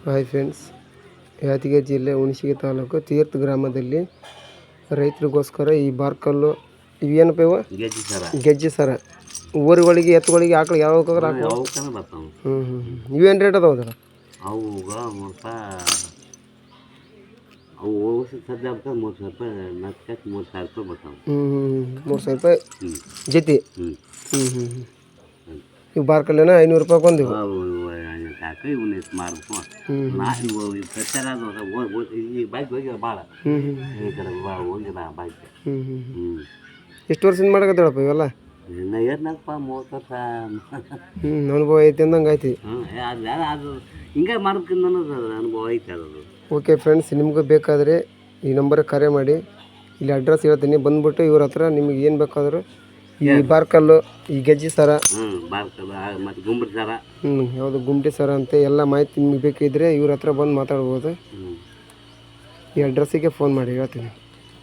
Hi friends, Yadgir ಜಿಲ್ಲೆ ಹುಣಸಗಿ ತಾಲೂಕು ತೀರ್ಥ ಗ್ರಾಮದಲ್ಲಿ ರೈತರಿಗೋಸ್ಕರ ಈ ಬಾರ್ಕಲ್ಲು ಇವೇನಪ್ಪ ಇವ ಗೆಜ್ಜೆ ಸರ ಊರುಗಳಿಗೆ ಎತ್ತುಗಳಿಗೆ ಆಕಳಿಗೆ ಯಾವ ಇವೇನು ರೇಟ್ ಅದಾವ ಅದರ ಅವು ಸದ್ಯ 3,000 ರೂಪಾಯಿ 3,000 ರೂಪಾಯಿ ಜೊತೆ. ಇವು ಬಾರ್ಕಲ್ಲೇನ 500 ರೂಪಾಯಿ ಬಂದಿವು. ಎಷ್ಟು ವರ್ಷದಿಂದ ಮಾಡಕತ್ತೇಳಪ್ಪ ಇವೆಲ್ಲ? ಅನುಭವ ಐತಿ ಅಂದಂಗೆ ಐತಿ. ಹಿಂಗೆ ಮಾಡೋದಕ್ಕಿಂತ ಅನುಭವ ಐತೆ ಅದು. ಓಕೆ ಫ್ರೆಂಡ್ಸ್, ನಿಮ್ಗೆ ಬೇಕಾದರೆ ಈ ನಂಬರಿಗೆ ಕರೆ ಮಾಡಿ. ಇಲ್ಲಿ ಅಡ್ರೆಸ್ ಹೇಳ್ತೀನಿ, ಬಂದ್ಬಿಟ್ಟು ಇವ್ರ ಹತ್ರ ನಿಮಗೆ ಏನು ಬೇಕಾದರೂ ಈ ಬಾರ್ಕಲ್ಲು, ಈ ಗೆಜ್ಜೆ ಸರ, ಮತ್ತು ಗುಂಬಡಿ ಸರ, ಯಾವುದು ಗುಂಬಡಿ ಸರ ಅಂತ ಎಲ್ಲ ಮಾಹಿತಿ ನಿಮಗೆ ಬೇಕಿದ್ರೆ ಇವ್ರ ಹತ್ರ ಬಂದು ಮಾತಾಡ್ಬೋದು. ಈ ಅಡ್ರೆಸ್ಸಿಗೆ ಫೋನ್ ಮಾಡಿ ಹೇಳ್ತೀನಿ.